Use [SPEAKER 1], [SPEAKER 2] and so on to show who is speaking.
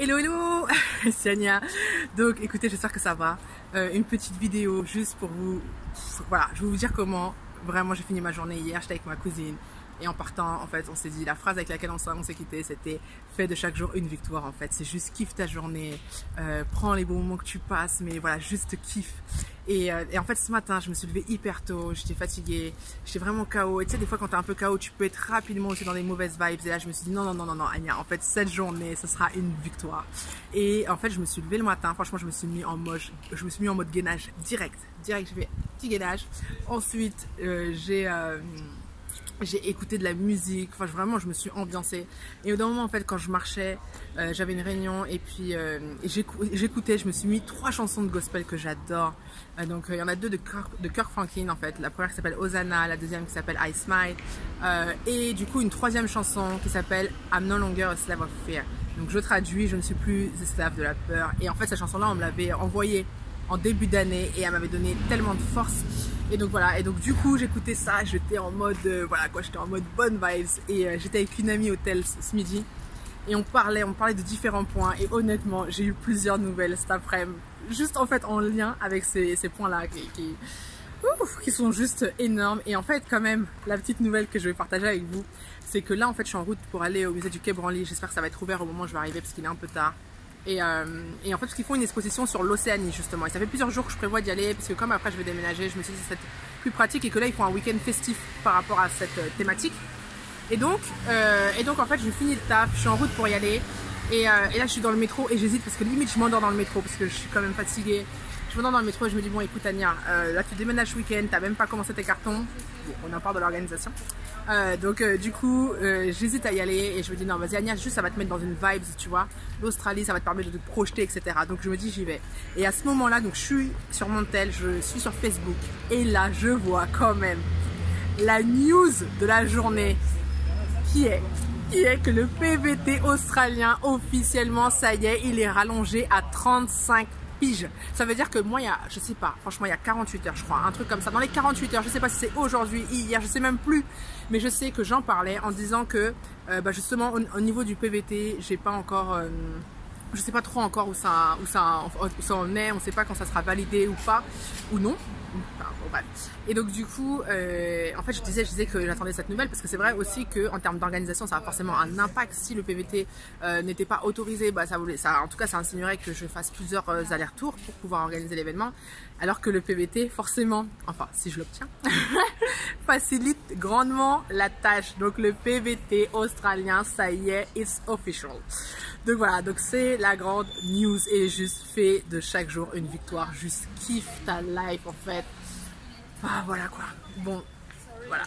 [SPEAKER 1] Hello hello, c'est Ania. Donc écoutez, j'espère que ça va. Une petite vidéo juste pour vous. Voilà, je vais vous dire comment vraiment j'ai fini ma journée hier. J'étais avec ma cousine et en partant, en fait, on s'est dit, la phrase avec laquelle on s'est quitté, c'était fais de chaque jour une victoire. En fait, c'est juste kiffe ta journée, prends les bons moments que tu passes, mais voilà, juste kiffe. Et en fait, ce matin, je me suis levée hyper tôt, j'étais fatiguée, j'étais vraiment KO. Et tu sais, des fois, quand t'es un peu KO, tu peux être rapidement aussi dans des mauvaises vibes. Et là, je me suis dit, non, Anya, en fait, cette journée, ce sera une victoire. Et en fait, je me suis levée le matin, franchement, je me suis mis en mode gainage direct. J'ai fait petit gainage. Ensuite, j'ai écouté de la musique, enfin vraiment je me suis ambiancée. Et au d'un moment en fait quand je marchais, j'avais une réunion et puis j'écoutais, je me suis mis 3 chansons de gospel que j'adore. Donc il y en a 2 de Kirk Franklin en fait. La première qui s'appelle Hosanna, la deuxième qui s'appelle I Smile. Et du coup une troisième chanson qui s'appelle I'm No Longer a Slave of Fear. Donc je traduis, je ne suis plus esclave de la peur. Et en fait cette chanson là on me l'avait envoyée en début d'année et elle m'avait donné tellement de force. Et donc voilà, et donc du coup j'écoutais ça, j'étais en mode, voilà quoi, j'étais en mode bonne vibes. Et j'étais avec une amie au tel ce midi et on parlait de différents points. Et honnêtement, j'ai eu plusieurs nouvelles cet après-midi, juste en fait en lien avec ces points-là qui sont juste énormes. Et en fait quand même, la petite nouvelle que je vais partager avec vous, c'est que là en fait je suis en route pour aller au musée du Quai Branly. J'espère que ça va être ouvert au moment où je vais arriver parce qu'il est un peu tard. Et en fait, parce qu'ils font une exposition sur l'Océanie justement. Et ça fait plusieurs jours que je prévois d'y aller, parce que comme après je vais déménager, je me suis dit que c'est plus pratique et que là ils font un week-end festif par rapport à cette thématique. Et donc en fait, je finis le taf, je suis en route pour y aller. Et là, je suis dans le métro et j'hésite parce que limite je m'endors dans le métro parce que je suis quand même fatiguée. Je m'endors dans le métro et je me dis bon écoute Ania, là tu déménages ce week-end, t'as même pas commencé tes cartons. Bon, on en parle de l'organisation. Du coup j'hésite à y aller et je me dis non vas-y Ania, juste ça va te mettre dans une vibe, tu vois. L'Australie ça va te permettre de te projeter, etc. Donc je me dis j'y vais. Et à ce moment là, donc je suis sur mon tel, je suis sur Facebook et là je vois quand même la news de la journée qui est que le PVT australien officiellement, ça y est, il est rallongé à 35 piges. Ça veut dire que moi, je sais pas, franchement, il y a 48 heures, je crois, un truc comme ça. Dans les 48 heures, je sais pas si c'est aujourd'hui, hier, je sais même plus. Mais je sais que j'en parlais en disant que, justement, au niveau du PVT, j'ai pas encore, je sais pas trop encore où ça en est. On sait pas quand ça sera validé ou pas, ou non. Enfin, bon, bref. Et donc du coup, en fait je disais que j'attendais cette nouvelle parce que c'est vrai aussi qu'en termes d'organisation ça a forcément un impact. Si le PVT n'était pas autorisé, en tout cas ça insinuerait que je fasse plusieurs allers-retours pour pouvoir organiser l'événement, alors que le PVT forcément, enfin si je l'obtiens, facilite grandement la tâche. Donc le PVT australien, ça y est, it's official. Donc voilà, donc c'est la grande news et juste fais de chaque jour une victoire, juste kiffe ta life en fait. Ah voilà quoi, bon voilà.